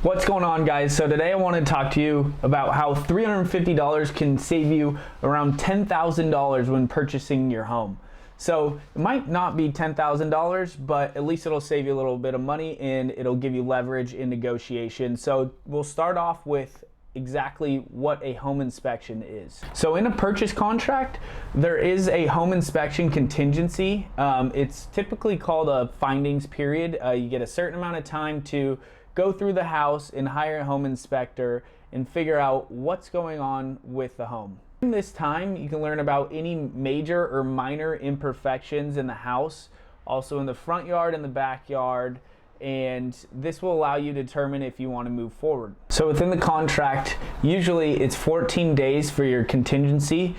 What's going on, guys? So today I want to talk to you about how $350 can save you around $10,000 when purchasing your home. So it might not be $10,000, but at least it'll save you a little bit of money and it'll give you leverage in negotiation. So we'll start off with exactly what a home inspection is. So in a purchase contract, there is a home inspection contingency. It's typically called a findings period. You get a certain amount of time to go through the house and hire a home inspector and figure out what's going on with the home. During this time, you can learn about any major or minor imperfections in the house, also in the front yard and the backyard, and this will allow you to determine if you want to move forward. So within the contract, usually it's 14 days for your contingency,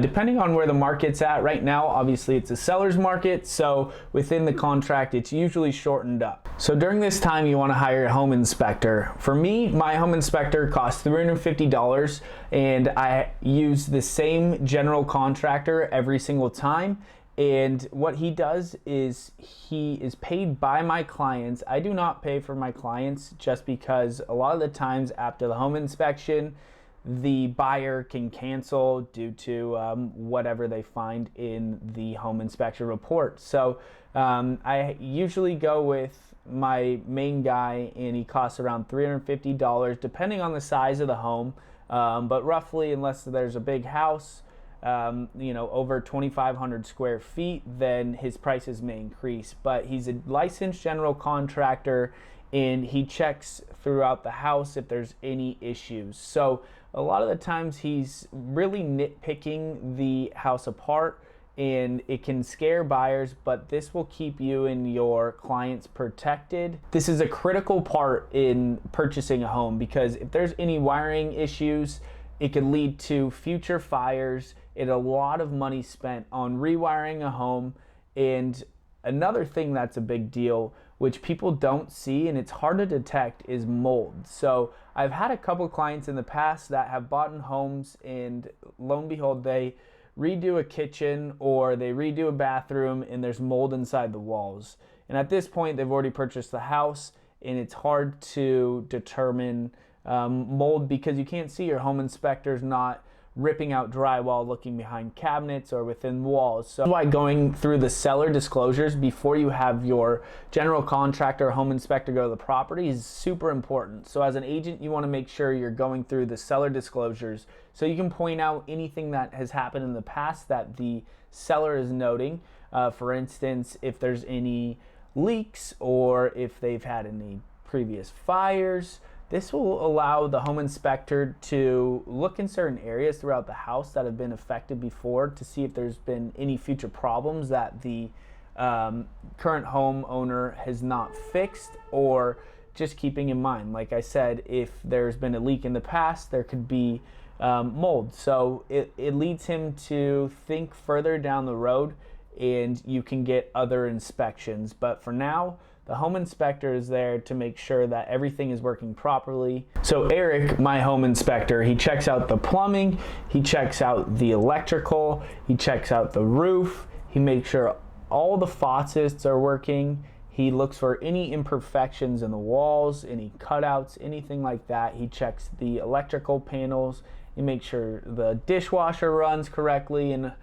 depending on where the market's at. Right now, obviously it's a seller's market, so within the contract, it's usually shortened up. So during this time, you want to hire a home inspector. For me, my home inspector costs $350, and I use the same general contractor every single time. And what he does is he is paid by my clients. I do not pay for my clients just because a lot of the times after the home inspection, the buyer can cancel due to whatever they find in the home inspection report. So I usually go with my main guy, and he costs around $350 depending on the size of the home. But roughly, unless there's a big house, over 2,500 square feet, then his prices may increase. But he's a licensed general contractor, and he checks throughout the house if there's any issues. So a lot of the times he's really nitpicking the house apart, and it can scare buyers, but this will keep you and your clients protected. This is a critical part in purchasing a home because if there's any wiring issues, it could lead to future fires and a lot of money spent on rewiring a home. And another thing that's a big deal, which people don't see and it's hard to detect, is mold. So I've had a couple clients in the past that have bought in homes, and lo and behold, they redo a kitchen or they redo a bathroom and there's mold inside the walls. And at this point, they've already purchased the house, and it's hard to determine mold because you can't see. Your home inspector's not ripping out drywall, looking behind cabinets or within walls. So that's why going through the seller disclosures before you have your general contractor or home inspector go to the property is super important. So as an agent, you want to make sure you're going through the seller disclosures so you can point out anything that has happened in the past that the seller is noting. For instance, if there's any leaks or if they've had any previous fires. This will allow the home inspector to look in certain areas throughout the house that have been affected before to see if there's been any future problems that the current homeowner has not fixed, or just keeping in mind, like I said, if there's been a leak in the past, there could be mold. So it leads him to think further down the road, and you can get other inspections. But for now, the home inspector is there to make sure that everything is working properly. So Eric, my home inspector, he checks out the plumbing, he checks out the electrical, he checks out the roof, he makes sure all the faucets are working, he looks for any imperfections in the walls, any cutouts, anything like that. He checks the electrical panels, he makes sure the dishwasher runs correctly, and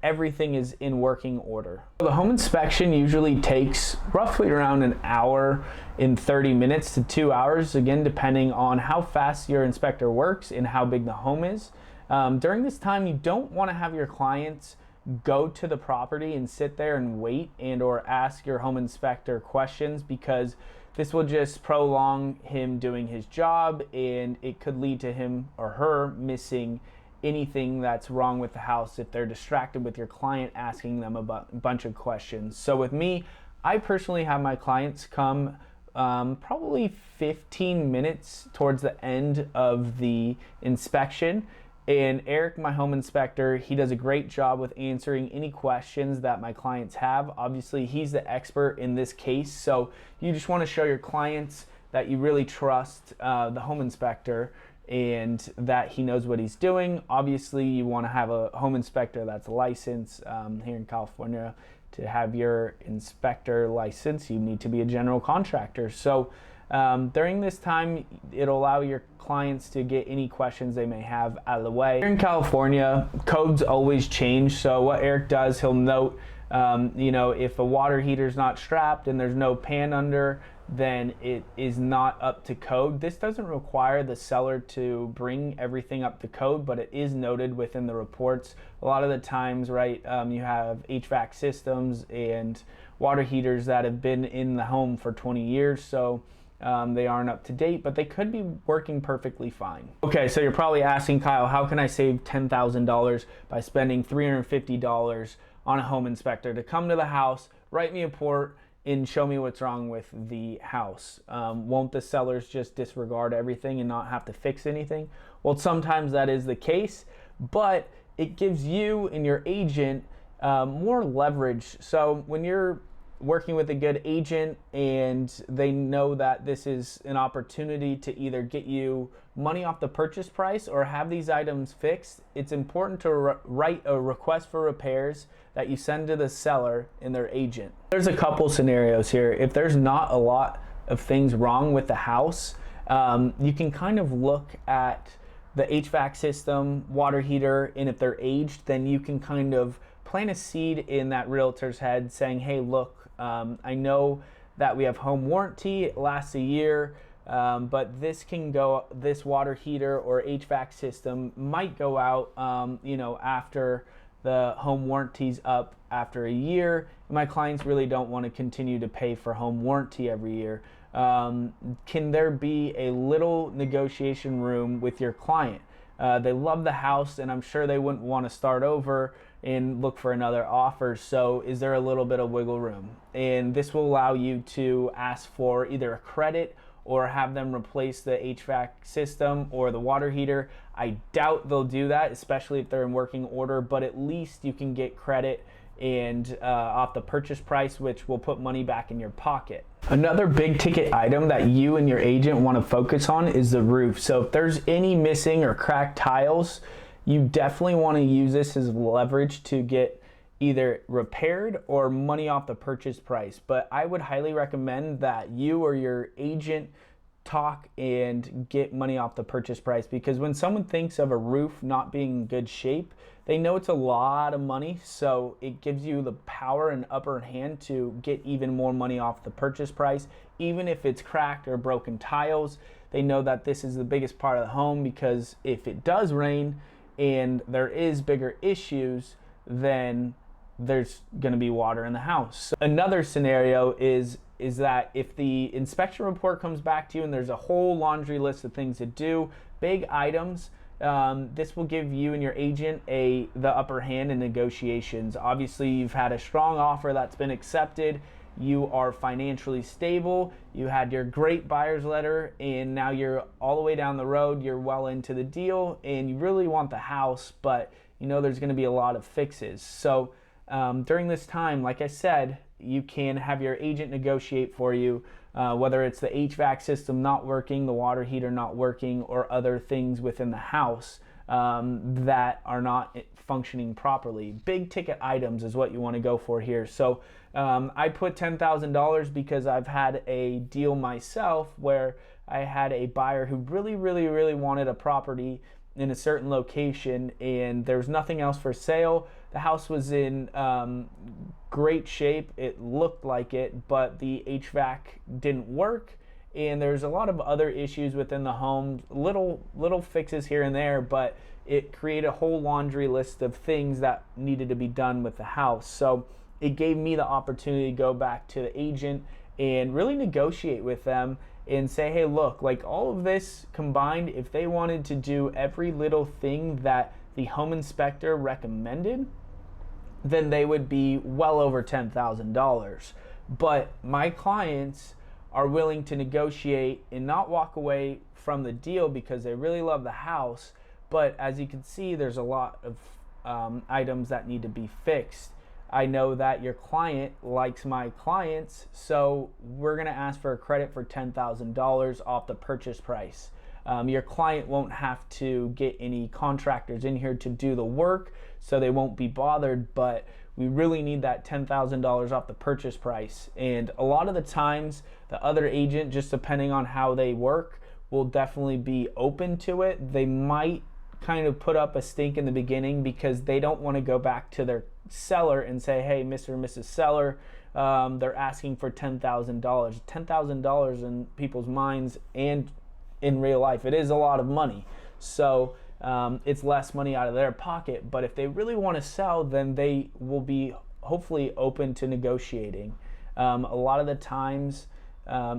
everything is in working order. The home inspection usually takes roughly around an hour and 30 minutes to 2 hours, again, depending on how fast your inspector works and how big the home is. During this time, you don't want to have your clients go to the property and sit there and wait and or ask your home inspector questions, because this will just prolong him doing his job, and it could lead to him or her missing anything that's wrong with the house if they're distracted with your client asking them about a bunch of questions. So with me, I personally have my clients come probably 15 minutes towards the end of the inspection. And Eric, my home inspector, he does a great job with answering any questions that my clients have. Obviously, he's the expert in this case, so you just want to show your clients that you really trust the home inspector and that he knows what he's doing. Obviously, you want to have a home inspector that's licensed. Here in California, to have your inspector license, you need to be a general contractor. So During this time, it'll allow your clients to get any questions they may have out of the way. Here in California, codes always change. So what Eric does, he'll note, if a water heater is not strapped and there's no pan under, then it is not up to code. This doesn't require the seller to bring everything up to code, but it is noted within the reports. A lot of the times, right, you have HVAC systems and water heaters that have been in the home for 20 years, so they aren't up to date, but they could be working perfectly fine. Okay, so you're probably asking, Kyle, how can I save $10,000 by spending $350 on a home inspector to come to the house, write me a report, and show me what's wrong with the house? Won't the sellers just disregard everything and not have to fix anything? Well, sometimes that is the case, but it gives you and your agent more leverage. So when you're working with a good agent and they know that this is an opportunity to either get you money off the purchase price or have these items fixed, it's important to write a request for repairs that you send to the seller and their agent. There's a couple scenarios here. If there's not a lot of things wrong with the house, you can kind of look at the HVAC system, water heater, and if they're aged, then you can kind of plant a seed in that realtor's head saying, hey, look, I know that we have home warranty, it lasts a year, but this water heater or HVAC system might go out, after the home warranty's up after a year. My clients really don't want to continue to pay for home warranty every year. Can there be a little negotiation room with your client? They love the house, and I'm sure they wouldn't want to start over and look for another offer. So is there a little bit of wiggle room? And this will allow you to ask for either a credit or have them replace the HVAC system or the water heater. I doubt they'll do that, especially if they're in working order, but at least you can get credit and off the purchase price, which will put money back in your pocket. Another big ticket item that you and your agent want to focus on is the roof. So if there's any missing or cracked tiles, you definitely want to use this as leverage to get either repaired or money off the purchase price. But I would highly recommend that you or your agent talk and get money off the purchase price, because when someone thinks of a roof not being in good shape, they know it's a lot of money, so it gives you the power and upper hand to get even more money off the purchase price. Even if it's cracked or broken tiles, they know that this is the biggest part of the home, because if it does rain and there is bigger issues, then there's going to be water in the house. So another scenario is that if the inspection report comes back to you and there's a whole laundry list of things to do, big items, this will give you and your agent the upper hand in negotiations. Obviously, you've had a strong offer that's been accepted. You are financially stable. You had your great buyer's letter, and now you're all the way down the road. You're well into the deal, and you really want the house, but you know there's going to be a lot of fixes. So during this time, like I said, you can have your agent negotiate for you, whether it's the HVAC system not working, the water heater not working, or other things within the house that are not functioning properly. Big ticket items is what you want to go for here. So I put $10,000 because I've had a deal myself where I had a buyer who really wanted a property in a certain location, and there was nothing else for sale. The house was in great shape. It looked like it, but the HVAC didn't work, and there's a lot of other issues within the home, little fixes here and there, but it created a whole laundry list of things that needed to be done with the house. So it gave me the opportunity to go back to the agent and really negotiate with them and say, hey, look, like all of this combined, if they wanted to do every little thing that the home inspector recommended, then they would be well over $10,000. But my clients are willing to negotiate and not walk away from the deal because they really love the house. But as you can see, there's a lot of items that need to be fixed. I know that your client likes my clients, so we're going to ask for a credit for $10,000 off the purchase price. Your client won't have to get any contractors in here to do the work, so they won't be bothered, but we really need that $10,000 off the purchase price. And a lot of the times, the other agent, just depending on how they work, will definitely be open to it. They might kind of put up a stink in the beginning because they don't want to go back to their seller and say, hey, Mr. and Mrs. Seller, they're asking for $10,000. $10,000 in people's minds and in real life, it is a lot of money. So it's less money out of their pocket, but if they really want to sell, then they will be hopefully open to negotiating. A lot of the times,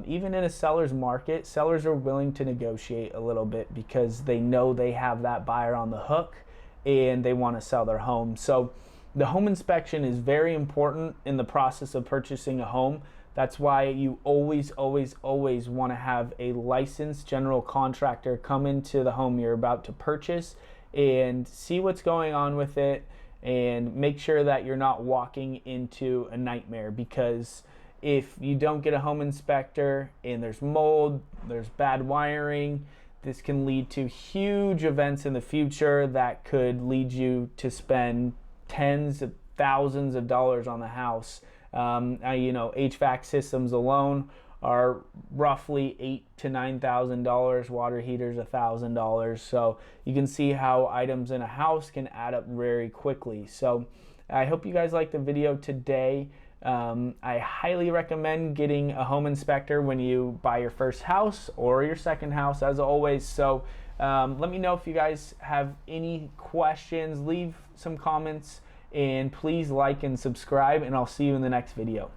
even in a seller's market, sellers are willing to negotiate a little bit because they know they have that buyer on the hook and they want to sell their home. So the home inspection is very important in the process of purchasing a home. That's why you always want to have a licensed general contractor come into the home you're about to purchase and see what's going on with it and make sure that you're not walking into a nightmare, because if you don't get a home inspector and there's mold, there's bad wiring, this can lead to huge events in the future that could lead you to spend tens of thousands of dollars on the house. HVAC systems alone are roughly $8,000 to $9,000. Water heaters $1,000. So you can see how items in a house can add up very quickly. So I hope you guys liked the video today. I highly recommend getting a home inspector when you buy your first house or your second house, as always. So let me know if you guys have any questions. Leave some comments and please like and subscribe, and I'll see you in the next video.